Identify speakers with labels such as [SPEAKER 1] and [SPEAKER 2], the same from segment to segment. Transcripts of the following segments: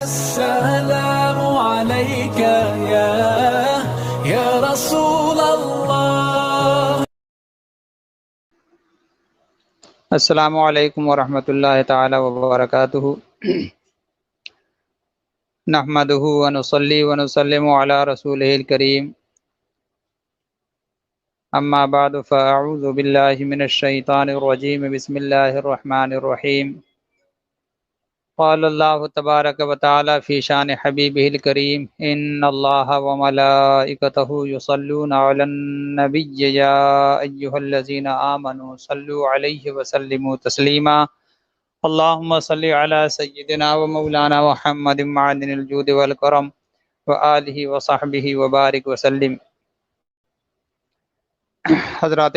[SPEAKER 1] السلام عليك يا رسول الله.
[SPEAKER 2] السلام علیکم ورحمۃ اللہ تعالی وبرکاتہ. نحمده ونصلي ونسلم علی رسوله الکریم. اما بعد فاعوذ باللہ من الشیطان الرجیم. بسم اللہ الرحمن الرحیم. قال اللہ تبارک وتعالی فی شان حبیبہ الکریم ان اللہ وملائکتہ یصلون علی النبی یا ایہا الذین آمنوا صلوا علیہ وسلموا تسلیما. اللہم صلی علی سیدنا و مولانا محمد معدن الجود والکرم وآلہ وصحبہ وبارک وسلم. حضرات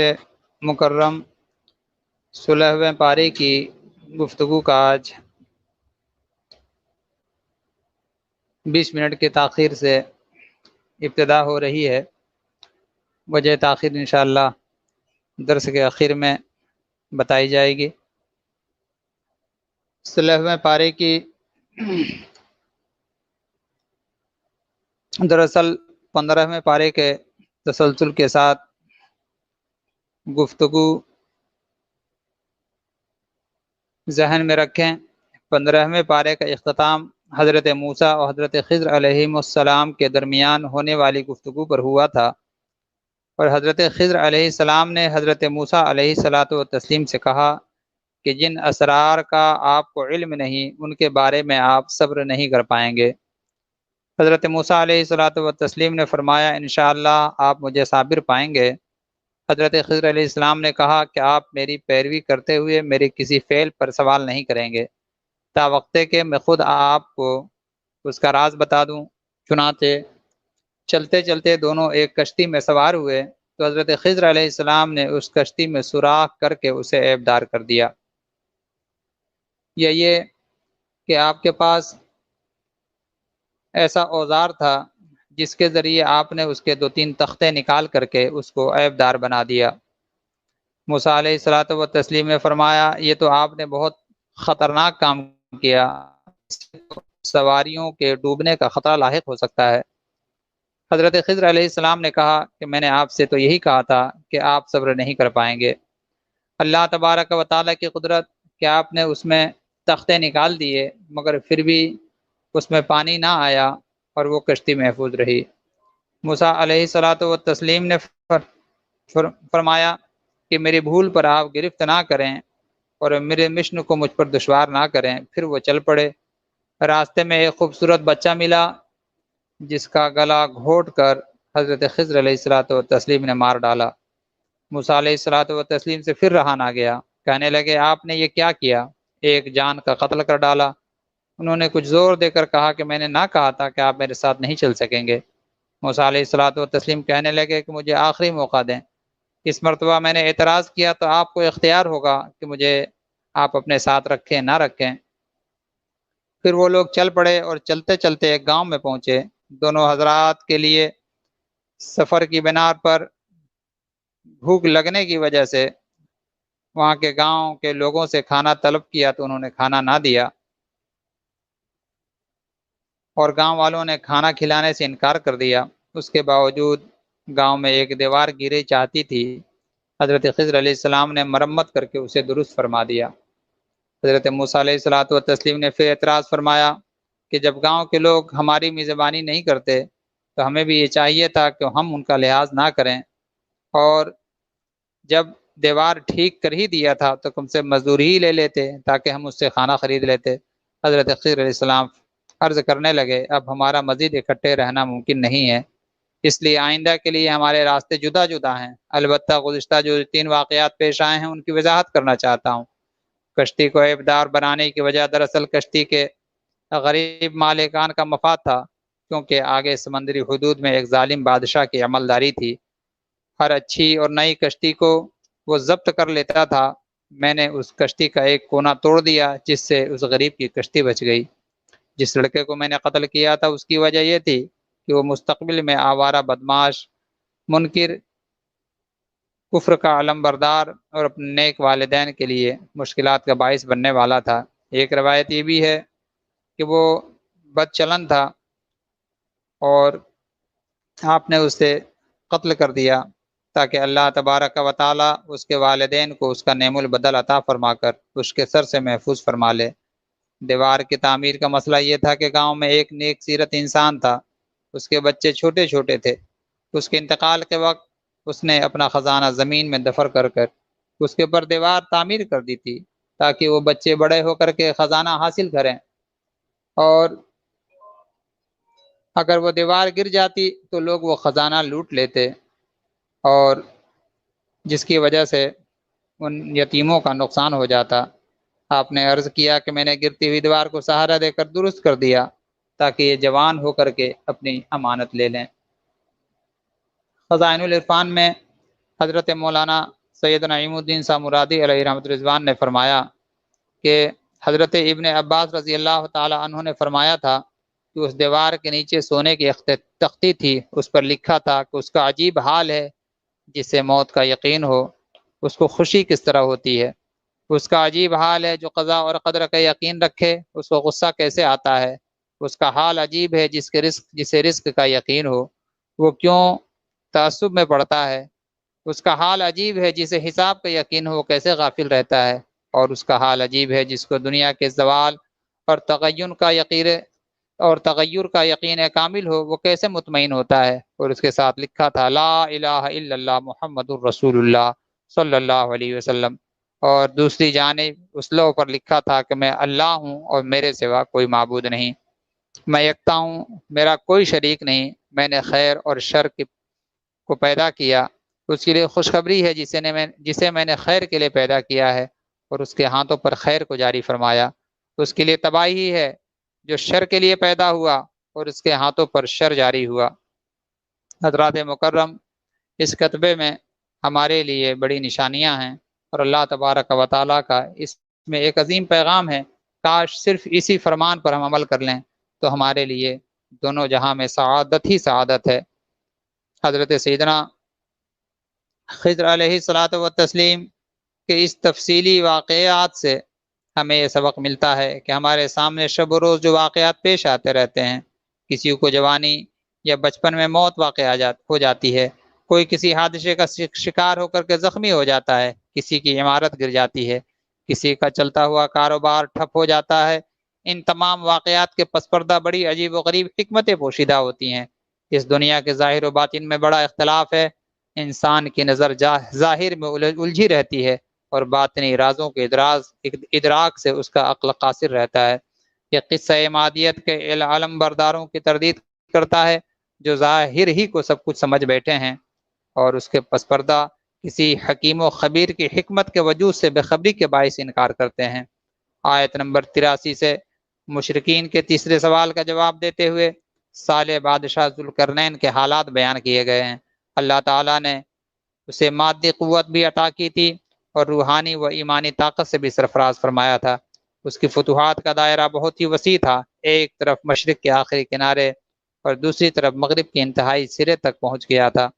[SPEAKER 2] مکرم، 16ویں پارے کی گفتگو کا آج 20 منٹ کی تاخیر سے ابتدا ہو رہی ہے. وجہ تاخیر انشاءاللہ درس کے آخر میں بتائی جائے گی. 16ویں پارے کی دراصل 15ویں پارے کے تسلسل کے ساتھ گفتگو ذہن میں رکھیں. 15ویں پارے کا اختتام حضرت موسیٰ اور حضرت خضر علیہ السلام کے درمیان ہونے والی گفتگو پر ہوا تھا، اور حضرت خضر علیہ السلام نے حضرت موسیٰ علیہ السلام سے کہا کہ جن اسرار کا آپ کو علم نہیں ان کے بارے میں آپ صبر نہیں کر پائیں گے. حضرت موسیٰ علیہ السلام نے فرمایا انشاءاللہ آپ مجھے صابر پائیں گے. حضرت خضر علیہ السلام نے کہا کہ آپ میری پیروی کرتے ہوئے میرے کسی فعل پر سوال نہیں کریں گے تا وقتے کہ میں خود آپ کو اس کا راز بتا دوں. چنانچہ چلتے چلتے دونوں ایک کشتی میں سوار ہوئے تو حضرت خضر علیہ السلام نے اس کشتی میں سوراخ کر کے اسے عیبدار کر دیا. یہ کہ آپ کے پاس ایسا اوزار تھا جس کے ذریعے آپ نے اس کے 2-3 تختے نکال کر کے اس کو عیبدار بنا دیا. موسیٰ علیہ السلام نے فرمایا یہ تو آپ نے بہت خطرناک کام کیا، سواریوں کے ڈوبنے کا خطرہ لاحق ہو سکتا ہے. حضرت خضر علیہ السلام نے کہا کہ میں نے آپ سے تو یہی کہا تھا کہ آپ صبر نہیں کر پائیں گے. اللہ تبارک و تعالیٰ کی قدرت کہ آپ نے اس میں تختے نکال دیے مگر پھر بھی اس میں پانی نہ آیا اور وہ کشتی محفوظ رہی. موسیٰ علیہ السلام نے فرمایا کہ میری بھول پر آپ گرفت نہ کریں اور میرے مشن کو مجھ پر دشوار نہ کریں. پھر وہ چل پڑے. راستے میں ایک خوبصورت بچہ ملا جس کا گلا گھونٹ کر حضرت خضر علیہ السلام نے مار ڈالا. موسیٰ علیہ السلام سے پھر رہا نہ گیا. کہنے لگے آپ نے یہ کیا کیا؟ ایک جان کا قتل کر ڈالا. انہوں نے کچھ زور دے کر کہا کہ میں نے نہ کہا تھا کہ آپ میرے ساتھ نہیں چل سکیں گے. موسیٰ علیہ السلام کہنے لگے کہ مجھے آخری موقع دیں. اس مرتبہ میں نے اعتراض کیا تو آپ کو اختیار ہوگا کہ مجھے آپ اپنے ساتھ رکھیں نہ رکھیں. پھر وہ لوگ چل پڑے اور چلتے چلتے ایک گاؤں میں پہنچے. دونوں حضرات کے لیے سفر کی بنا پر بھوک لگنے کی وجہ سے وہاں کے گاؤں کے لوگوں سے کھانا طلب کیا تو انہوں نے کھانا نہ دیا، اور گاؤں والوں نے کھانا کھلانے سے انکار کر دیا. اس کے باوجود گاؤں میں ایک دیوار گرے چاہتی تھی. حضرت خضر علیہ السلام نے مرمت کر کے اسے درست فرما دیا. حضرت موسیٰ علیہ السلام نے پھر اعتراض فرمایا کہ جب گاؤں کے لوگ ہماری میزبانی نہیں کرتے تو ہمیں بھی یہ چاہیے تھا کہ ہم ان کا لحاظ نہ کریں، اور جب دیوار ٹھیک کر ہی دیا تھا تو کم سے مزدوری ہی لے لیتے تاکہ ہم اس سے کھانا خرید لیتے. حضرت خضر علیہ السلام عرض کرنے لگے اب ہمارا مزید اکٹھے رہنا ممکن نہیں ہے، اس لیے آئندہ کے لیے ہمارے راستے جدا جدا ہیں. البتہ گزشتہ جو 3 واقعات پیش آئے ہیں ان کی وضاحت کرنا چاہتا ہوں. کشتی کو عیبدار بنانے کی وجہ دراصل کشتی کے غریب مالکان کا مفاد تھا، کیونکہ آگے سمندری حدود میں ایک ظالم بادشاہ کی عملداری تھی. ہر اچھی اور نئی کشتی کو وہ ضبط کر لیتا تھا. میں نے اس کشتی کا ایک کونا توڑ دیا جس سے اس غریب کی کشتی بچ گئی. جس لڑکے کو میں نے قتل کیا تھا اس کی وجہ یہ تھی کہ وہ مستقبل میں آوارہ بدماش، منکر، کفر کا علم بردار اور اپنے نیک والدین کے لیے مشکلات کا باعث بننے والا تھا. ایک روایت یہ بھی ہے کہ وہ بد چلن تھا اور آپ نے اسے قتل کر دیا تاکہ اللہ تبارک و تعالی اس کے والدین کو اس کا نعم البدل عطا فرما کر اس کے سر سے محفوظ فرما لے۔ دیوار کی تعمیر کا مسئلہ یہ تھا کہ گاؤں میں ایک نیک سیرت انسان تھا، اس کے بچے چھوٹے چھوٹے تھے۔ اس کے انتقال کے وقت اس نے اپنا خزانہ زمین میں دفن کر اس کے اوپر دیوار تعمیر کر دی تھی تاکہ وہ بچے بڑے ہو کر کے خزانہ حاصل کریں، اور اگر وہ دیوار گر جاتی تو لوگ وہ خزانہ لوٹ لیتے، اور جس کی وجہ سے ان یتیموں کا نقصان ہو جاتا۔ آپ نے عرض کیا کہ میں نے گرتی ہوئی دیوار کو سہارا دے کر درست کر دیا تاکہ یہ جوان ہو کر کے اپنی امانت لے لیں۔ خزائن العرفان میں حضرت مولانا سید نعیم الدین سامرادی علیہ رحمۃ رضوان نے فرمایا کہ حضرت ابن عباس رضی اللہ تعالی عنہ نے فرمایا تھا کہ اس دیوار کے نیچے سونے کی تختی تھی، اس پر لکھا تھا کہ اس کا عجیب حال ہے، جسے موت کا یقین ہو اس کو خوشی کس طرح ہوتی ہے، اس کا عجیب حال ہے جو قضاء اور قدر کا یقین رکھے اس کو غصہ کیسے آتا ہے، اس کا حال عجیب ہے جسے رزق کا یقین ہو وہ کیوں تعصب میں پڑتا ہے، اس کا حال عجیب ہے جسے حساب کا یقین ہو وہ کیسے غافل رہتا ہے، اور اس کا حال عجیب ہے جس کو دنیا کے زوال اور تغیر کا یقین کامل ہو وہ کیسے مطمئن ہوتا ہے۔ اور اس کے ساتھ لکھا تھا لا الہ الا اللہ محمد الرسول اللہ صلی اللہ علیہ وسلم، اور دوسری جانب اس لوح پر لکھا تھا کہ میں اللہ ہوں اور میرے سوا کوئی معبود نہیں، میں یکتا ہوں، میرا کوئی شریک نہیں، میں نے خیر اور شر کو پیدا کیا، اس کے لیے خوشخبری ہے جسے میں نے خیر کے لیے پیدا کیا ہے اور اس کے ہاتھوں پر خیر کو جاری فرمایا، اس کے لیے تباہی ہے جو شر کے لیے پیدا ہوا اور اس کے ہاتھوں پر شر جاری ہوا۔ حضرات مکرم، اس خطبے میں ہمارے لیے بڑی نشانیاں ہیں اور اللہ تبارک و تعالیٰ کا اس میں ایک عظیم پیغام ہے، کاش صرف اسی فرمان پر ہم عمل کر لیں تو ہمارے لیے دونوں جہاں میں سعادت ہی سعادت ہے۔ حضرت سیدنا خضر علیہ الصلاۃ والتسلیم کے اس تفصیلی واقعات سے ہمیں یہ سبق ملتا ہے کہ ہمارے سامنے شب و روز جو واقعات پیش آتے رہتے ہیں، کسی کو جوانی یا بچپن میں موت واقع ہو جاتی ہے، کوئی کسی حادثے کا شکار ہو کر کے زخمی ہو جاتا ہے، کسی کی عمارت گر جاتی ہے، کسی کا چلتا ہوا کاروبار ٹھپ ہو جاتا ہے، ان تمام واقعات کے پس پردہ بڑی عجیب و غریب حکمتیں پوشیدہ ہوتی ہیں۔ اس دنیا کے ظاہر و باطن میں بڑا اختلاف ہے، انسان کی نظر ظاہر میں الجھی رہتی ہے اور باطنی رازوں کے ادراک سے اس کا عقل قاصر رہتا ہے۔ یہ قصہ مادیت کے علم برداروں کی تردید کرتا ہے جو ظاہر ہی کو سب کچھ سمجھ بیٹھے ہیں اور اس کے پس پردہ کسی حکیم و خبیر کی حکمت کے وجود سے بے خبری کے باعث انکار کرتے ہیں۔ آیت نمبر 83 سے مشرکین کے تیسرے سوال کا جواب دیتے ہوئے صالح بادشاہ ذوالقرنین کے حالات بیان کیے گئے ہیں۔ اللہ تعالیٰ نے اسے مادی قوت بھی عطا کی تھی اور روحانی و ایمانی طاقت سے بھی سرفراز فرمایا تھا۔ اس کی فتوحات کا دائرہ بہت ہی وسیع تھا، ایک طرف مشرق کے آخری کنارے اور دوسری طرف مغرب کے انتہائی سرے تک پہنچ گیا تھا۔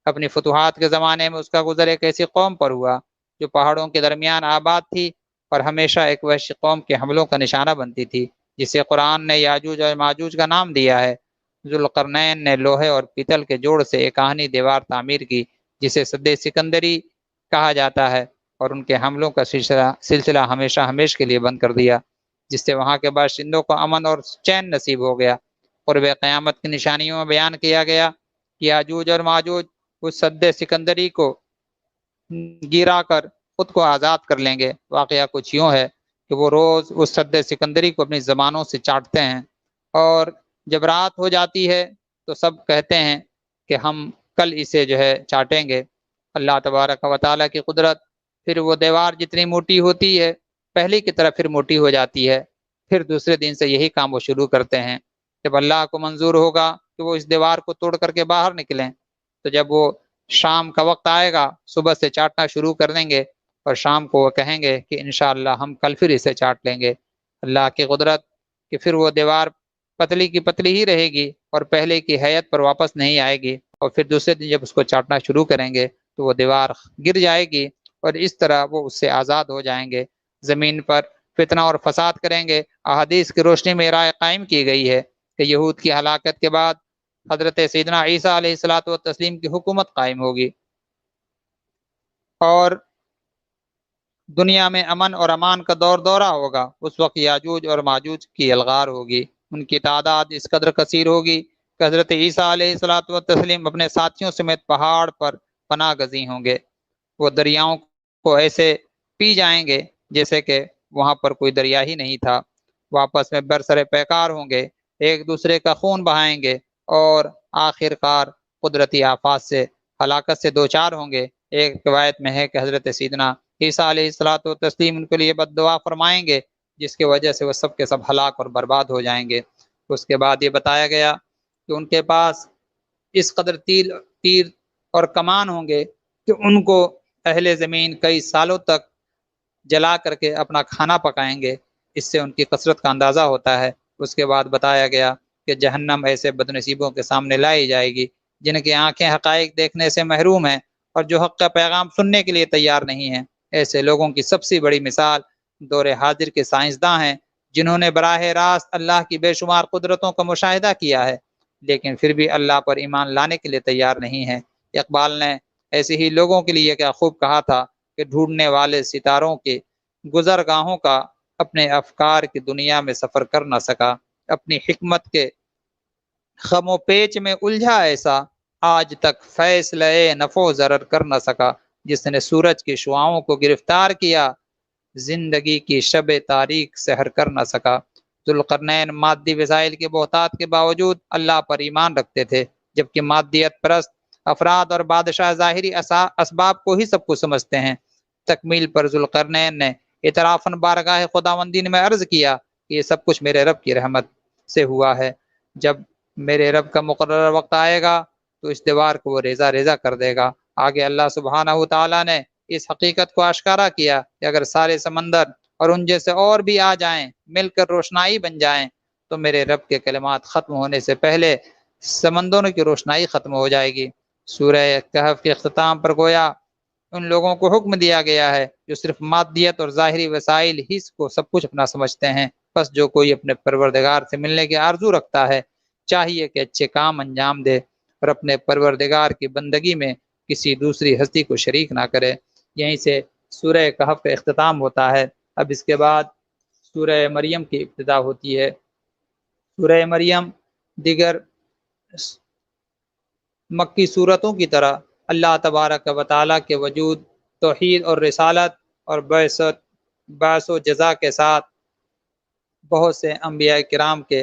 [SPEAKER 2] اپنی فتوحات کے زمانے میں اس کا گزر ایک ایسی قوم پر ہوا جو پہاڑوں کے درمیان آباد تھی اور ہمیشہ ایک وحشی قوم کے حملوں کا نشانہ بنتی تھی، جسے قرآن نے یاجوج اور ماجوج کا نام دیا ہے۔ ذوالقرنین نے لوہے اور پیتل کے جوڑ سے ایک آہنی دیوار تعمیر کی جسے سد سکندری کہا جاتا ہے، اور ان کے حملوں کا سلسلہ ہمیشہ کے لیے بند کر دیا، جس سے وہاں کے باشندوں کو امن اور چین نصیب ہو گیا۔ قرب قیامت کی نشانیوں میں بیان کیا گیا کہ یاجوج اور ماجوج اس سد سکندری کو گرا کر خود کو آزاد کر لیں گے۔ واقعہ کچھ یوں ہے کہ وہ روز اس سد سکندری کو اپنی زبانوں سے چاٹتے ہیں، اور جب رات ہو جاتی ہے تو سب کہتے ہیں کہ ہم کل اسے چاٹیں گے۔ اللہ تبارک و تعالیٰ کی قدرت، پھر وہ دیوار جتنی موٹی ہوتی ہے پہلی کی طرف پھر موٹی ہو جاتی ہے، پھر دوسرے دن سے یہی کام وہ شروع کرتے ہیں۔ جب اللہ کو منظور ہوگا کہ وہ اس دیوار کو توڑ کر کے باہر نکلیں تو جب وہ شام کا وقت آئے گا صبح سے چاٹنا شروع کر دیں گے، اور شام کو وہ کہیں گے کہ انشاءاللہ ہم کل پھر اسے چاٹ لیں گے۔ اللہ کی قدرت کہ پھر وہ دیوار پتلی کی پتلی ہی رہے گی اور پہلے کی حیت پر واپس نہیں آئے گی، اور پھر دوسرے دن جب اس کو چاٹنا شروع کریں گے تو وہ دیوار گر جائے گی اور اس طرح وہ اس سے آزاد ہو جائیں گے، زمین پر فتنہ اور فساد کریں گے، احادیث کی روشنی میں رائے قائم کی گئی ہے کہ یہود کی ہلاکت کے بعد حضرت سیدنا عیسیٰ علیہ الصلاۃ والتسلیم کی حکومت قائم ہوگی اور دنیا میں امن اور امان کا دورہ ہوگا۔ اس وقت یاجوج اور ماجوج کی الغار ہوگی، ان کی تعداد اس قدر کثیر ہوگی کہ حضرت عیسیٰ علیہ الصلاۃ والتسلیم اپنے ساتھیوں سمیت پہاڑ پر پناہ گزین ہوں گے۔ وہ دریاؤں کو ایسے پی جائیں گے جیسے کہ وہاں پر کوئی دریا ہی نہیں تھا، وہ آپس میں برسر پیکار ہوں گے، ایک دوسرے کا خون بہائیں گے اور آخر کار قدرتی آفات سے ہلاکت سے دوچار ہوں گے۔ ایک روایت میں ہے کہ حضرت سیدنا عیسیٰ علیہ الصلاۃ والتسلیم ان کے لیے بد دعا فرمائیں گے جس کی وجہ سے وہ سب کے سب ہلاک اور برباد ہو جائیں گے۔ اس کے بعد یہ بتایا گیا کہ ان کے پاس اس قدر تیر اور کمان ہوں گے کہ ان کو اہل زمین کئی سالوں تک جلا کر کے اپنا کھانا پکائیں گے، اس سے ان کی کثرت کا اندازہ ہوتا ہے۔ اس کے بعد بتایا گیا کہ جہنم ایسے بدنصیبوں کے سامنے لائی جائے گی جن کی آنکھیں حقائق دیکھنے سے محروم ہیں اور جو حق کا پیغام سننے کے لیے تیار نہیں ہیں۔ ایسے لوگوں کی سب سے بڑی مثال دور حاضر کے سائنسداں ہیں جنہوں نے براہ راست اللہ کی بے شمار قدرتوں کا مشاہدہ کیا ہے لیکن پھر بھی اللہ پر ایمان لانے کے لیے تیار نہیں ہیں۔ اقبال نے ایسے ہی لوگوں کے لیے کیا خوب کہا تھا کہ ڈھونڈنے والے ستاروں کے گزرگاہوں کا اپنے افکار کی دنیا میں سفر کر نہ سکا، اپنی حکمت کے خم و پیچ میں الجھا ایسا آج تک فیصلہ نفع و ضرر کر نہ سکا۔ جس نے سورج کی شعاؤں کو گرفتار کیا زندگی کی شب تاریک سحر کر نہ سکا۔ ذوالقرنین مادی وسائل کے بہتات کے باوجود اللہ پر ایمان رکھتے تھے، جبکہ مادیت پرست افراد اور بادشاہ ظاہری اسباب کو ہی سب کچھ سمجھتے ہیں۔ تکمیل پر ذوالقرنین نے اعترافاً بارگاہ خداوندی میں عرض کیا کہ یہ سب کچھ میرے رب کی رحمت سے ہوا ہے، جب میرے رب کا مقررہ وقت آئے گا تو اس دیوار کو وہ ریزہ ریزہ کر دے گا۔ آگے اللہ سبحانہ و تعالیٰ نے اس حقیقت کو آشکارا کیا کہ اگر سارے سمندر اور ان جیسے اور بھی آ جائیں، مل کر روشنائی بن جائیں، تو میرے رب کے کلمات ختم ہونے سے پہلے سمندروں کی روشنائی ختم ہو جائے گی۔ سورہ کہف کے اختتام پر گویا ان لوگوں کو حکم دیا گیا ہے جو صرف مادیت اور ظاہری وسائل ہی کو سب کچھ اپنا سمجھتے ہیں۔ بس جو کوئی اپنے پروردگار سے ملنے کی آرزو رکھتا ہے چاہیے کہ اچھے کام انجام دے اور اپنے پروردگار کی بندگی میں کسی دوسری ہستی کو شریک نہ کرے۔ یہیں سے سورہ کہف کا اختتام ہوتا ہے۔ اب اس کے بعد سورہ مریم کی ابتدا ہوتی ہے۔ سورہ مریم دیگر مکی صورتوں کی طرح اللہ تبارک و تعالیٰ کے وجود، توحید اور رسالت اور بعث و جزا کے ساتھ بہت سے انبیاء کرام کے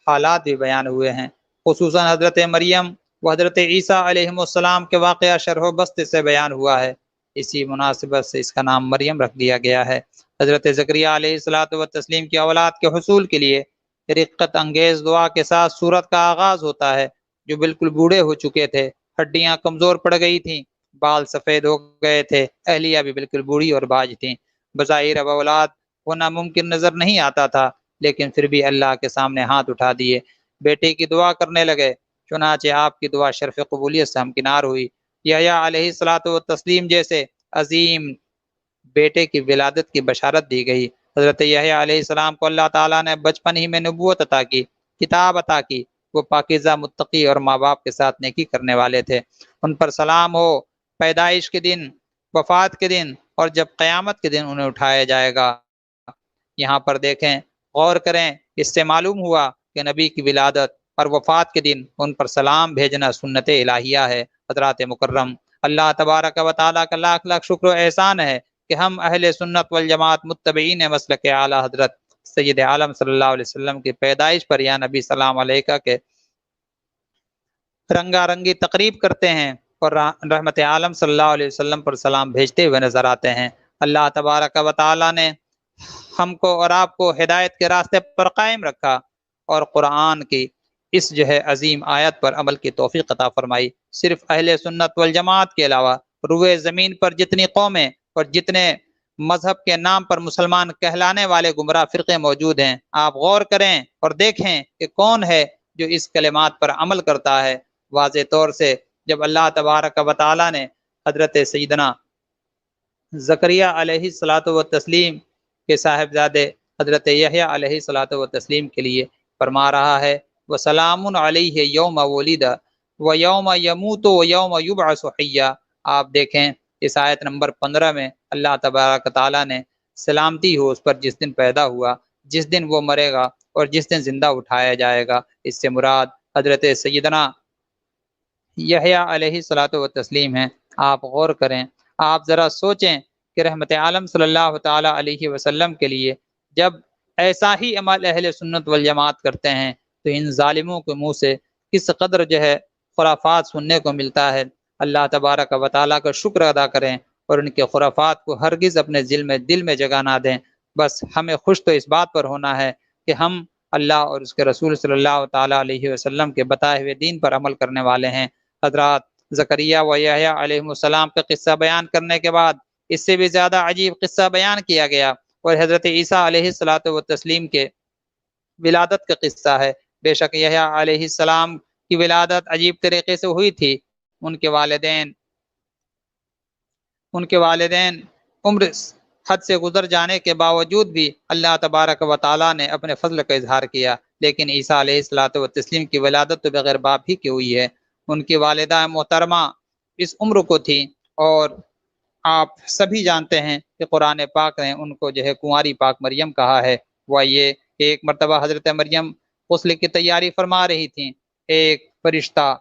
[SPEAKER 2] حالات بھی بیان ہوئے ہیں، خصوصاً حضرت مریم و حضرت عیسیٰ علیہ السلام کے واقعہ شرح و بسط سے بیان ہوا ہے۔ اسی مناسبت سے اس کا نام مریم رکھ دیا گیا ہے۔ حضرت زکریا علیہ الصلاۃ والتسلیم کی اولاد کے حصول کے لیے رقت انگیز دعا کے ساتھ سورت کا آغاز ہوتا ہے۔ جو بالکل بوڑھے ہو چکے تھے، ہڈیاں کمزور پڑ گئی تھیں، بال سفید ہو گئے تھے، اہلیہ بھی بالکل بوڑھی اور باج تھیں، بظاہر اب اولاد ہونا ممکن نظر نہیں آتا تھا، لیکن پھر بھی اللہ کے سامنے ہاتھ اٹھا دیے، بیٹے کی دعا کرنے لگے۔ چنانچہ آپ کی دعا شرف قبولیت سے ہمکنار ہوئی۔ یحییٰ علیہ الصلاۃ والتسلیم جیسے عظیم بیٹے کی ولادت کی بشارت دی گئی۔ حضرت یحییٰ علیہ السلام کو اللہ تعالیٰ نے بچپن ہی میں نبوت عطا کی، کتاب عطا کی۔ وہ پاکیزہ، متقی اور ماں باپ کے ساتھ نیکی کرنے والے تھے۔ ان پر سلام ہو، پیدائش کے دن، وفات کے دن اور جب قیامت کے دن انہیں اٹھایا جائے گا۔ یہاں پر دیکھیں، غور کریں، اس سے معلوم ہوا کہ نبی کی ولادت اور وفات کے دن ان پر سلام بھیجنا سنت الہیہ ہے۔ حضرات مکرم، اللہ تبارک و تعالیٰ کا لاکھ لاکھ شکر و احسان ہے کہ ہم اہل سنت والجماعت متبعین مسلک اعلیٰ حضرت سید عالم صلی اللہ علیہ وسلم کی پیدائش پر یا نبی سلام علیکہ کے رنگا رنگی تقریب کرتے ہیں اور رحمت عالم صلی اللہ علیہ وسلم پر سلام بھیجتے ہوئے نظر آتے ہیں۔ اللہ تبارک و تعالیٰ نے ہم کو اور آپ کو ہدایت کے راستے پر قائم رکھا اور قرآن کی اس عظیم آیت پر عمل کی توفیق عطا فرمائی۔ صرف اہل سنت والجماعت کے علاوہ روئے زمین پر جتنی قومیں اور جتنے مذہب کے نام پر مسلمان کہلانے والے گمراہ فرقے موجود ہیں، آپ غور کریں اور دیکھیں کہ کون ہے جو اس کلمات پر عمل کرتا ہے۔ واضح طور سے جب اللہ تبارک و تعالیٰ نے حضرت سیدنا زکریا علیہ الصلاۃ والتسلیم کے صاحبزادے حضرت یحییٰ علیہ الصلوۃ والتسلیم کے لیے فرما رہا ہے وسلام علیہ یوم ولد و یوم یموت و یوم یبعث حیا۔ آپ دیکھیں اس آیت نمبر 15 میں اللہ تبارک تعالیٰ نے سلامتی ہو اس پر جس دن پیدا ہوا، جس دن وہ مرے گا اور جس دن زندہ اٹھایا جائے گا۔ اس سے مراد حضرت سیدنا یحییٰ علیہ الصلوۃ والتسلیم ہیں۔ آپ غور کریں، آپ ذرا سوچیں کہ رحمت عالم صلی اللہ تعالیٰ علیہ وسلم کے لیے جب ایسا ہی عمل اہل سنت والجماعت کرتے ہیں تو ان ظالموں کے منہ سے کس قدر خرافات سننے کو ملتا ہے۔ اللہ تبارک و تعالیٰ کا شکر ادا کریں اور ان کے خرافات کو ہرگز اپنے دل میں جگہ نہ دیں۔ بس ہمیں خوش تو اس بات پر ہونا ہے کہ ہم اللہ اور اس کے رسول صلی اللہ تعالیٰ علیہ وسلم کے بتائے ہوئے دین پر عمل کرنے والے ہیں۔ حضرات زکریا و یحییٰ علیہ السلام کا قصہ بیان کرنے کے بعد اس سے بھی زیادہ عجیب قصہ بیان کیا گیا اور حضرت عیسیٰ علیہ الصلوۃ والتسلیم کے ولادت کا قصہ ہے۔ بے شک یحییٰ علیہ السلام کی ولادت عجیب طریقے سے ہوئی تھی۔ ان کے والدین عمر حد سے گزر جانے کے باوجود بھی اللہ تبارک و تعالیٰ نے اپنے فضل کا اظہار کیا، لیکن عیسیٰ علیہ الصلوۃ والتسلیم کی ولادت تو بغیر باپ ہی کی ہوئی ہے۔ ان کی والدہ محترمہ اس عمر کو تھی اور آپ سبھی جانتے ہیں کہ قرآن پاک نے ان کو کنواری پاک مریم کہا ہے۔ وہ یہ ایک مرتبہ حضرت مریم غسل کی تیاری فرما رہی تھیں، ایک فرشتہ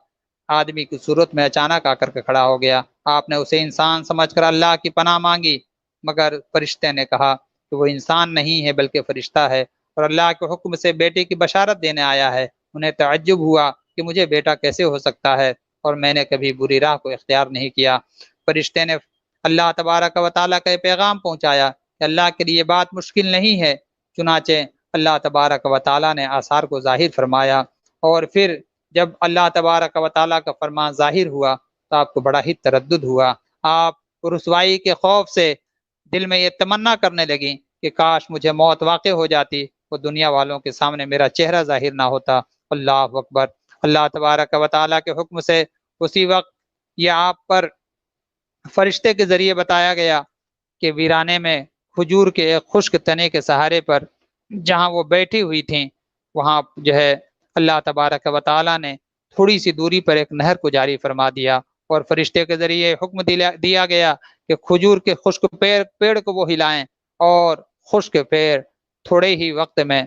[SPEAKER 2] آدمی کی صورت میں اچانک آ کر کے کھڑا ہو گیا۔ آپ نے اسے انسان سمجھ کر اللہ کی پناہ مانگی، مگر فرشتے نے کہا کہ وہ انسان نہیں ہے بلکہ فرشتہ ہے اور اللہ کے حکم سے بیٹے کی بشارت دینے آیا ہے۔ انہیں تعجب ہوا کہ مجھے بیٹا کیسے ہو سکتا ہے اور میں نے کبھی بری راہ کو اختیار نہیں کیا۔ فرشتے نے اللہ تبارک و تعالیٰ کا پیغام پہنچایا کہ اللہ کے لیے بات مشکل نہیں ہے۔ چنانچہ اللہ تبارک و تعالیٰ نے آثار کو ظاہر فرمایا اور پھر جب اللہ تبارک و تعالیٰ کا فرمان ظاہر ہوا تو آپ کو بڑا ہی تردد ہوا۔ آپ رسوائی کے خوف سے دل میں یہ تمنا کرنے لگی کہ کاش مجھے موت واقع ہو جاتی اور دنیا والوں کے سامنے میرا چہرہ ظاہر نہ ہوتا۔ اللہ اکبر۔ اللہ تبارک و تعالیٰ کے حکم سے اسی وقت یہ آپ پر فرشتے کے ذریعے بتایا گیا کہ ویرانے میں کھجور کے ایک خشک تنے کے سہارے پر جہاں وہ بیٹھی ہوئی تھیں وہاں اللہ تبارک و تعالیٰ نے تھوڑی سی دوری پر ایک نہر کو جاری فرما دیا اور فرشتے کے ذریعے حکم دیا گیا کہ کھجور کے خشک پیڑ کو وہ ہلائیں اور خشک پیڑ تھوڑے ہی وقت میں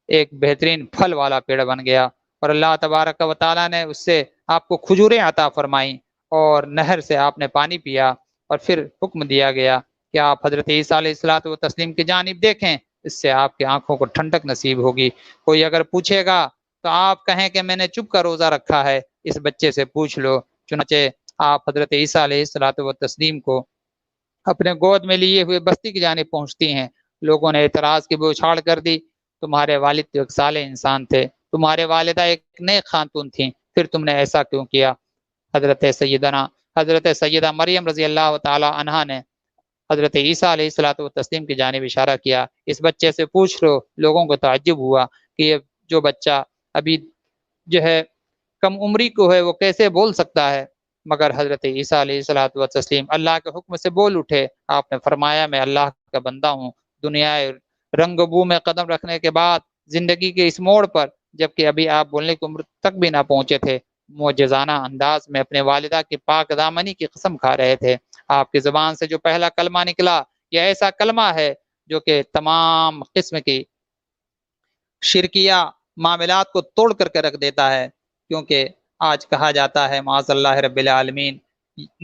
[SPEAKER 2] ایک بہترین پھل والا پیڑ بن گیا اور اللہ تبارک و تعالیٰ نے اس سے آپ کو کھجوریں عطا فرمائیں اور نہر سے آپ نے پانی پیا اور پھر حکم دیا گیا کہ آپ حضرت عیسیٰ علیہ الصلوۃ والتسلیم کی جانب دیکھیں، اس سے آپ کی آنکھوں کو ٹھنڈک نصیب ہوگی۔ کوئی اگر پوچھے گا تو آپ کہیں کہ میں نے چپ کا روزہ رکھا ہے، اس بچے سے پوچھ لو۔ چنانچہ آپ حضرت عیسیٰ علیہ الصلوۃ والتسلیم کو اپنے گود میں لیے ہوئے بستی کی جانب پہنچتی ہیں۔ لوگوں نے اعتراض کی بوچھاڑ کر دی، تمہارے والد تو ایک صالح انسان تھے، تمہارے والدہ ایک نیک خاتون تھیں، پھر تم نے ایسا کیوں کیا؟ حضرت سیدہ مریم رضی اللہ تعالی عنہا نے حضرت عیسیٰ علیہ الصلوۃ والتسلیم کی جانب اشارہ کیا، اس بچے سے پوچھ لو۔ لوگوں کو تعجب ہوا کہ یہ جو بچہ ابھی کم عمری کو ہے وہ کیسے بول سکتا ہے، مگر حضرت عیسیٰ علیہ الصلوۃ والتسلیم اللہ کے حکم سے بول اٹھے۔ آپ نے فرمایا میں اللہ کا بندہ ہوں۔ دنیا رنگ بو میں قدم رکھنے کے بعد زندگی کے اس موڑ پر، جبکہ ابھی آپ بولنے کی عمر تک بھی نہ پہنچے تھے، معجزانہ انداز میں اپنے والدہ کی پاک دامنی کی قسم کھا رہے تھے۔ آپ کی زبان سے جو پہلا کلمہ نکلا یہ ایسا کلمہ ہے جو کہ تمام قسم کی شرکیہ معاملات کو توڑ کر کے رکھ دیتا ہے، کیونکہ آج کہا جاتا ہے معاذ اللہ رب العالمین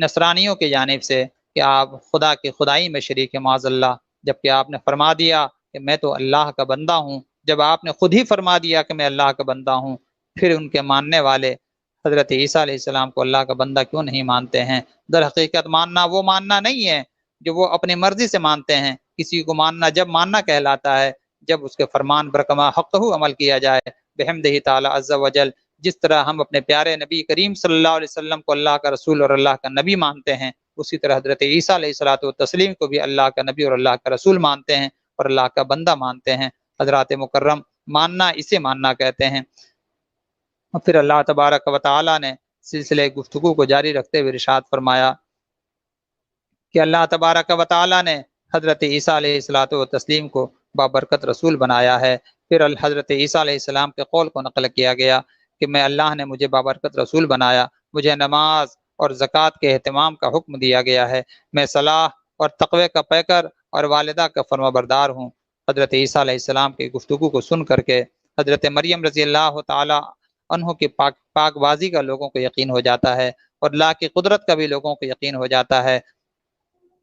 [SPEAKER 2] نصرانیوں کی جانب سے کہ آپ خدا کی خدائی میں شریک ہیں معاذ اللہ، جبکہ آپ نے فرما دیا کہ میں تو اللہ کا بندہ ہوں۔ جب آپ نے خود ہی فرما دیا کہ میں اللہ کا بندہ ہوں، پھر ان کے ماننے والے حضرت عیسیٰ علیہ السلام کو اللہ کا بندہ کیوں نہیں مانتے ہیں؟ در حقیقت ماننا وہ ماننا نہیں ہے جو وہ اپنی مرضی سے مانتے ہیں۔ کسی کو ماننا جب ماننا کہلاتا ہے جب اس کے فرمان برکما حقہ عمل کیا جائے بحمدہ تعالی عز و جل۔ جس طرح ہم اپنے پیارے نبی کریم صلی اللہ علیہ وسلم کو اللہ کا رسول اور اللہ کا نبی مانتے ہیں، اسی طرح حضرت عیسیٰ علیہ الصلوۃ والتسلیم کو بھی اللہ کا نبی اور اللہ کا رسول مانتے ہیں اور اللہ کا بندہ مانتے ہیں۔ حضرات مکرم، ماننا اسے ماننا کہتے ہیں۔ اور پھر اللہ تبارک و تعالی نے سلسلہ گفتگو کو جاری رکھتے ہوئے ارشاد فرمایا کہ اللہ تبارک و تعالی نے حضرت عیسیٰ علیہ الصلوۃ والتسلیم کو بابرکت رسول بنایا ہے۔ پھر حضرت عیسیٰ علیہ السلام کے قول کو نقل کیا گیا کہ میں اللہ نے مجھے بابرکت رسول بنایا، مجھے نماز اور زکوٰۃ کے اہتمام کا حکم دیا گیا ہے، میں صلاح اور تقوی کا پیکر اور والدہ کا فرما بردار ہوں۔ حضرت عیسیٰ علیہ السلام کی گفتگو کو سن کر کے حضرت مریم رضی اللہ تعالی عنہ کی پاک بازی کا لوگوں کو یقین ہو جاتا ہے، اور اللہ کی قدرت کا بھی لوگوں کو یقین ہو جاتا ہے۔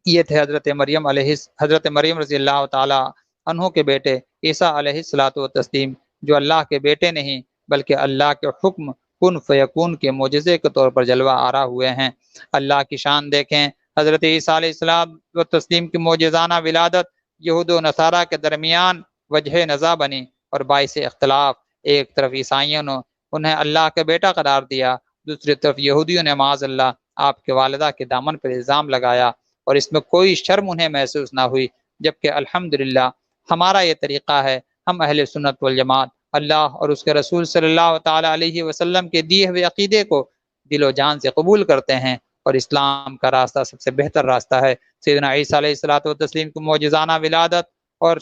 [SPEAKER 2] یہ تھے حضرت مریم رضی اللہ تعالی عنہ کے بیٹے عیسیٰ علیہ الصلاۃ والتسلیم، جو اللہ کے بیٹے نہیں بلکہ اللہ کے حکم کن فیکون کے معجزے کے طور پر جلوہ آرا ہوئے ہیں۔ اللہ کی شان دیکھیں، حضرت عیسیٰ علیہ السلام والتسلیم کی معجزانہ ولادت یہود و نصارہ کے درمیان وجہ نزاع بنی اور باعث اختلاف۔ ایک طرف عیسائیوں نے انہیں اللہ کا بیٹا قرار دیا، دوسری طرف یہودیوں نے معاذ اللہ آپ کے والدہ کے دامن پر الزام لگایا، اور اس میں کوئی شرم انہیں محسوس نہ ہوئی، جبکہ الحمدللہ ہمارا یہ طریقہ ہے۔ ہم اہل سنت والجماعت اللہ اور اس کے رسول صلی اللہ تعالی علیہ وسلم کے دیے ہوئے عقیدے کو دل و جان سے قبول کرتے ہیں، اور اسلام کا راستہ سب سے بہتر راستہ ہے۔ سیدنا عیسیٰ علیہ الصلوۃ والتسلیم کی معجزانہ ولادت اور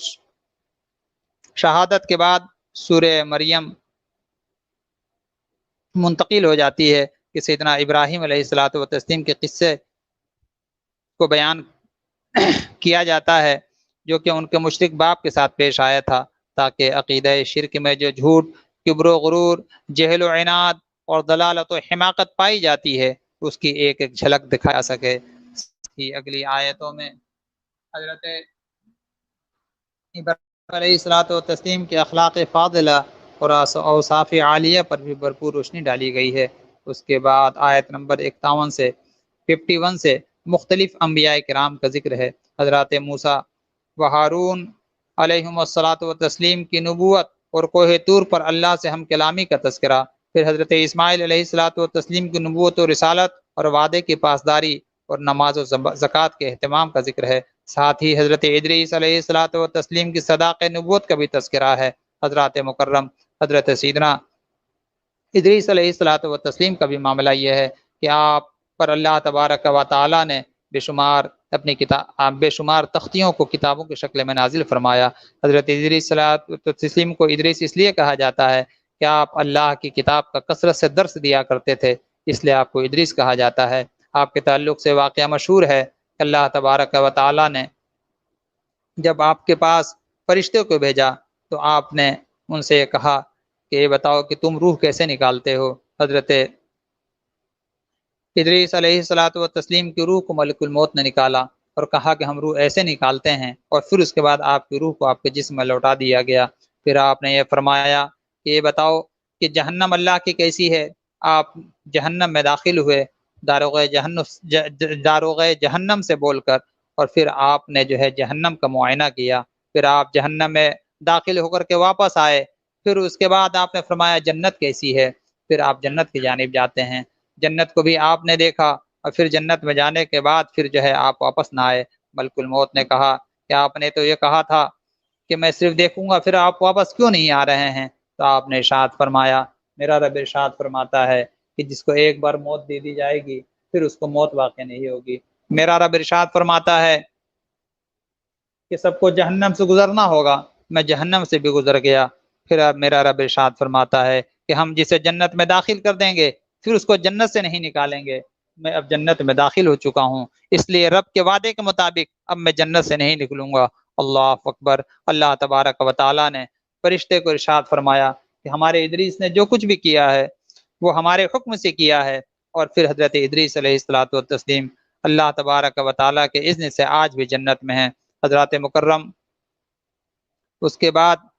[SPEAKER 2] شہادت کے بعد سورہ مریم منتقل ہو جاتی ہے کہ سیدنا ابراہیم علیہ الصلوۃ والتسلیم کے قصے کو بیان کیا جاتا ہے، جو کہ ان کے مشرک باپ کے ساتھ پیش آیا تھا، تاکہ عقیدہ شرک میں جو جھوٹ، کبر و غرور، جہل و عناد اور ضلالت و حماقت پائی جاتی ہے اس کی ایک ایک جھلک دکھا سکے۔ اگلی آیتوں میں حضرت ابراہیم علیہ الصلوۃ والتسلیم کے اخلاق فاضلہ اور اوصاف عالیہ پر بھی بھرپور روشنی ڈالی گئی ہے۔ اس کے بعد آیت نمبر 51 سے مختلف انبیاء کرام کا ذکر ہے۔ حضرات موسیٰ و ہارون علیہم الصلوۃ والتسلیم کی نبوت اور کوہ طور پر اللہ سے ہم کلامی کا تذکرہ، پھر حضرت اسماعیل علیہ الصلوۃ والتسلیم کی نبوت و رسالت اور وعدے کی پاسداری اور نماز و زکوٰۃ کے اہتمام کا ذکر ہے۔ ساتھ ہی حضرت ادریس علیہ الصلوۃ والتسلیم کی صداق نبوت کا بھی تذکرہ ہے۔ حضرات مکرم حضرت سیدنا ادریس علیہ الصلوۃ والتسلیم کا بھی معاملہ یہ ہے کہ آپ پر اللہ تبارک و تعالی نے بے شمار تختیوں کو کتابوں کی شکل میں نازل فرمایا۔ حضرت ادریس علیہ السلام کو ادریس اس لیے کہا جاتا ہے کہ آپ اللہ کی کتاب کا کثرت سے درس دیا کرتے تھے، اس لیے آپ کو ادریس کہا جاتا ہے۔ آپ کے تعلق سے واقعہ مشہور ہے کہ اللہ تبارک و تعالی نے جب آپ کے پاس فرشتے کو بھیجا تو آپ نے ان سے یہ کہا کہ یہ بتاؤ کہ تم روح کیسے نکالتے ہو۔ حضرت ادریس علیہ الصلوۃ والتسلیم کی روح کو ملک الموت نے نکالا اور کہا کہ ہم روح ایسے نکالتے ہیں، اور پھر اس کے بعد آپ کی روح کو آپ کے جسم میں لوٹا دیا گیا۔ پھر آپ نے یہ فرمایا کہ یہ بتاؤ کہ جہنم اللہ کی کیسی ہے۔ آپ جہنم میں داخل ہوئے داروغ جہنم سے بول کر، اور پھر آپ نے جو ہے جہنم کا معائنہ کیا، پھر آپ جہنم میں داخل ہو کر کے واپس آئے، پھر اس کے بعد آپ نے فرمایا جنت کیسی ہے، پھر آپ جنت کی جانب جاتے ہیں، جنت کو بھی آپ نے دیکھا، اور پھر جنت میں جانے کے بعد پھر جو ہے آپ واپس نہ آئے۔ ملک الموت نے کہا کہ آپ نے تو یہ کہا تھا کہ میں صرف دیکھوں گا، پھر آپ واپس کیوں نہیں آ رہے ہیں؟ تو آپ نے ارشاد فرمایا، میرا رب ارشاد فرماتا ہے کہ جس کو ایک بار موت دے دی جائے گی پھر اس کو موت واقع نہیں ہوگی۔ میرا رب ارشاد فرماتا ہے کہ سب کو جہنم سے گزرنا ہوگا، میں جہنم سے بھی گزر گیا۔ پھر اب میرا رب ارشاد فرماتا ہے کہ ہم جسے جنت میں داخل کر دیں گے پھر اس کو جنت سے نہیں نکالیں گے، میں اب جنت میں داخل ہو چکا ہوں، اس لیے رب کے وعدے کے مطابق اب میں جنت سے نہیں نکلوں گا۔ اللہ اکبر۔ اللہ تبارک و تعالی نے فرشتے کو ارشاد فرمایا کہ ہمارے ادریس نے جو کچھ بھی کیا ہے وہ ہمارے حکم سے کیا ہے، اور پھر حضرت ادریس علیہ الصلوۃ والتسلیم اللہ تبارک و تعالی کے اذن سے آج بھی جنت میں ہیں۔ حضرات مکرم اس کے بعد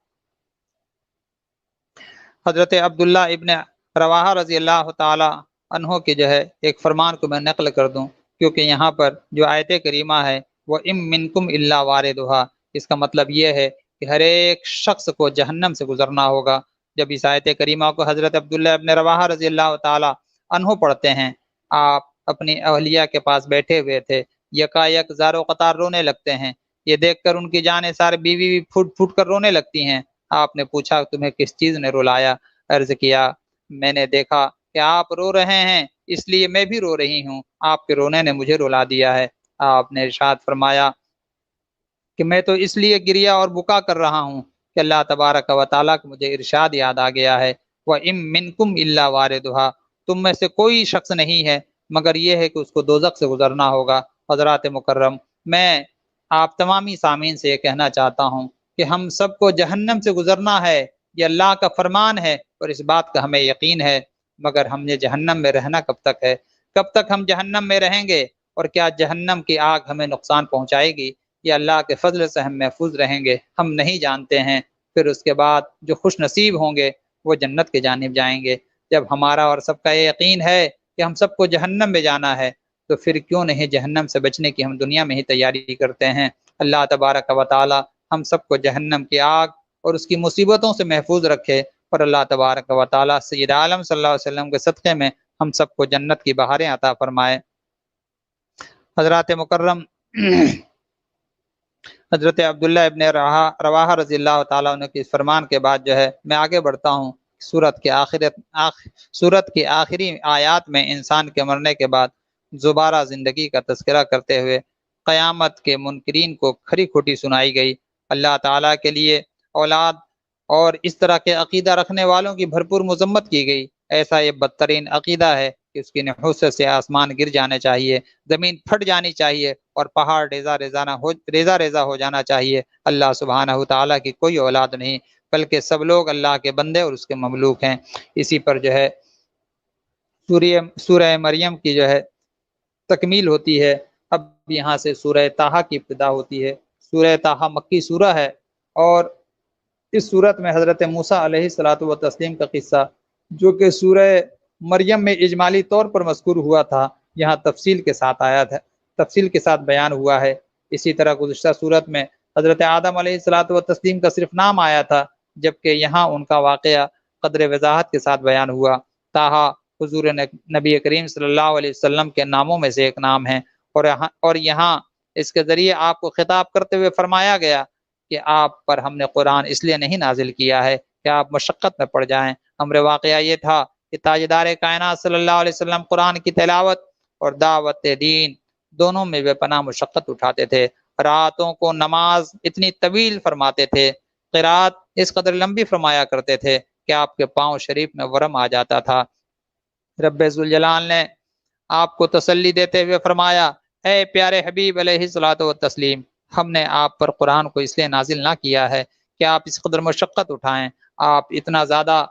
[SPEAKER 2] حضرت عبداللہ ابن رواحہ رضی اللہ تعالی عنہ کے جو ہے ایک فرمان کو میں نقل کر دوں، کیونکہ یہاں پر جو آیت کریمہ ہے وہ ام منکم الا واردھا، اس کا مطلب یہ ہے کہ ہر ایک شخص کو جہنم سے گزرنا ہوگا۔ جب اس آیت کریمہ کو حضرت عبداللہ ابن رواحہ رضی اللہ تعالی عنہ پڑھتے ہیں، آپ اپنی اہلیہ کے پاس بیٹھے ہوئے تھے، یکایک زار و قطار رونے لگتے ہیں، یہ دیکھ کر ان کی جانیں سارے بیوی بھی پھوٹ پھوٹ کر رونے لگتی ہیں۔ آپ نے پوچھا تمہیں کس چیز نے رلایا؟ عرض کیا میں نے دیکھا کہ آپ رو رہے ہیں اس لیے میں بھی رو رہی ہوں، آپ کے رونے نے مجھے رلا دیا ہے۔ آپ نے ارشاد فرمایا کہ میں تو اس لیے گریا اور بکا کر رہا ہوں کہ اللہ تبارک و تعالیٰ کا مجھے ارشاد یاد آ گیا ہے، وَإِن مِّنكُمْ إِلَّا وَارِدُهَا، تم میں سے کوئی شخص نہیں ہے مگر یہ ہے کہ اس کو دوزخ سے گزرنا ہوگا۔ حضرات مکرم، میں آپ تمامی سامعین سے یہ کہنا چاہتا ہوں کہ ہم سب کو جہنم سے گزرنا ہے، یہ اللہ کا فرمان ہے اور اس بات کا ہمیں یقین ہے، مگر ہم نے جہنم میں رہنا کب تک ہے؟ کب تک ہم جہنم میں رہیں گے؟ اور کیا جہنم کی آگ ہمیں نقصان پہنچائے گی یا اللہ کے فضل سے ہم محفوظ رہیں گے؟ ہم نہیں جانتے ہیں۔ پھر اس کے بعد جو خوش نصیب ہوں گے وہ جنت کی جانب جائیں گے۔ جب ہمارا اور سب کا یہ یقین ہے کہ ہم سب کو جہنم میں جانا ہے تو پھر کیوں نہیں جہنم سے بچنے کی ہم دنیا میں ہی تیاری کرتے ہیں؟ اللہ تبارک و تعالی ہم سب کو جہنم کی آگ اور اس کی مصیبتوں سے محفوظ رکھے، اور اللہ تبارک و تعالی سید عالم صلی اللہ علیہ وسلم کے صدقے میں ہم سب کو جنت کی بہاریں عطا فرمائے۔ حضرات مکرم، حضرت عبداللہ ابن رواحہ رضی اللہ تعالیٰ عنہ کے فرمان کے بعد جو ہے میں آگے بڑھتا ہوں۔ سورت کے آخری آیات میں انسان کے مرنے کے بعد دوبارہ زندگی کا تذکرہ کرتے ہوئے قیامت کے منکرین کو کھری کھوٹی سنائی گئی۔ اللہ تعالیٰ کے لیے اولاد اور اس طرح کے عقیدہ رکھنے والوں کی بھرپور مذمت کی گئی۔ ایسا یہ بدترین عقیدہ ہے کہ اس کی نحوست سے آسمان گر جانے چاہیے، زمین پھٹ جانی چاہیے اور پہاڑ ریزہ ریزہ ہو جانا چاہیے۔ اللہ سبحانہ تعالیٰ کی کوئی اولاد نہیں، بلکہ سب لوگ اللہ کے بندے اور اس کے مملوک ہیں۔ اسی پر جو ہے سورہ مریم کی جو ہے تکمیل ہوتی ہے۔ اب یہاں سے سورہ طٰہٰ کی ابتدا ہوتی ہے۔ سورہ طٰہٰ مکی سورہ ہے، اور اس صورت میں حضرت موسیٰ علیہ الصلاۃ والتسلیم کا قصہ جو کہ سورہ مریم میں اجمالی طور پر مذکور ہوا تھا، یہاں تفصیل کے ساتھ آیا تھا، تفصیل کے ساتھ بیان ہوا ہے۔ اسی طرح گزشتہ صورت میں حضرت آدم علیہ الصلاۃ والتسلیم کا صرف نام آیا تھا، جبکہ یہاں ان کا واقعہ قدر وضاحت کے ساتھ بیان ہوا۔ طٰہٰ حضور نبی کریم صلی اللہ علیہ وسلم کے ناموں میں سے ایک نام ہے، اور یہاں اس کے ذریعے آپ کو خطاب کرتے ہوئے فرمایا گیا کہ آپ پر ہم نے قرآن اس لیے نہیں نازل کیا ہے کہ آپ مشقت میں پڑ جائیں۔ امر واقعہ یہ تھا کہ تاجدار کائنات صلی اللہ علیہ وسلم قرآن کی تلاوت اور دعوت دین دونوں میں بے پناہ مشقت اٹھاتے تھے۔ راتوں کو نماز اتنی طویل فرماتے تھے، قرات اس قدر لمبی فرمایا کرتے تھے کہ آپ کے پاؤں شریف میں ورم آ جاتا تھا۔ رب ذوالجلال نے آپ کو تسلی دیتے ہوئے فرمایا، اے پیارے حبیب علیہ الصلوۃ والتسلیم، ہم نے آپ پر قرآن کو اس لیے نازل نہ کیا ہے کہ آپ اس قدر مشقت اٹھائیں۔ آپ اتنا زیادہ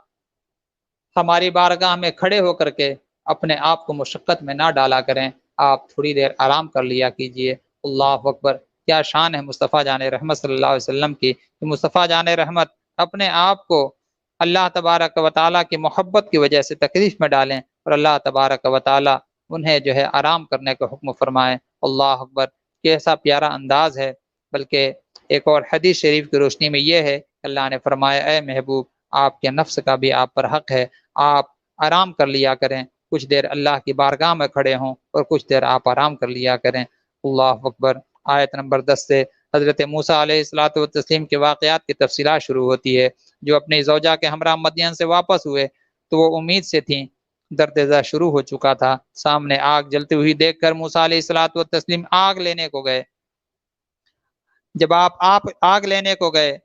[SPEAKER 2] ہماری بارگاہ میں کھڑے ہو کر کے اپنے آپ کو مشقت میں نہ ڈالا کریں، آپ تھوڑی دیر آرام کر لیا کیجئے۔ اللہ اکبر! کیا شان ہے مصطفیٰ جان رحمت صلی اللہ علیہ وسلم کی کہ مصطفیٰ جان رحمت اپنے آپ کو اللہ تبارک و تعالیٰ کی محبت کی وجہ سے تکلیف میں ڈالیں اور اللہ تبارک و تعالیٰ انہیں جو ہے آرام کرنے کا حکم فرمائیں۔ اللہ اکبر! کیسا پیارا انداز ہے۔ بلکہ ایک اور حدیث شریف کی روشنی میں یہ ہے کہ اللہ نے فرمایا، اے محبوب، آپ کے نفس کا بھی آپ پر حق ہے، آپ آرام کر لیا کریں، کچھ دیر اللہ کی بارگاہ میں کھڑے ہوں اور کچھ دیر آپ آرام کر لیا کریں۔ اللہ اکبر! آیت نمبر 10 سے حضرت موسیٰ علیہ الصلوۃ والتسلیم کے واقعات کی تفصیلات شروع ہوتی ہے۔ جو اپنی زوجہ کے ہمراہ مدین سے واپس ہوئے تو وہ امید سے تھیں، درد زا شروع ہو چکا تھا۔ سامنے آگ جلتی ہوئی دیکھ کر موسیٰ علیہ الصلوۃ والتسلیم آگ لینے کو گئے۔ جب آپ آگ لینے کو گئے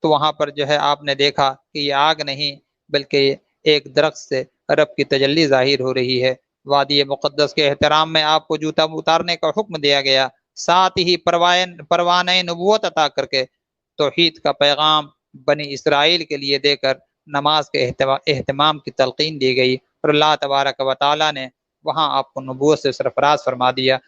[SPEAKER 2] تو وہاں پر جو ہے آپ نے دیکھا کہ یہ آگ نہیں بلکہ ایک درخت سے رب کی تجلی ظاہر ہو رہی ہے۔ وادی مقدس کے احترام میں آپ کو جوتا اتارنے کا حکم دیا گیا، ساتھ ہی پروانۂ نبوت عطا کر کے توحید کا پیغام بنی اسرائیل کے لیے دے کر نماز کے اہتمام کی تلقین دی گئی، اور اللہ تبارک و تعالیٰ نے وہاں آپ کو نبوت سے سرفراز فرما دیا۔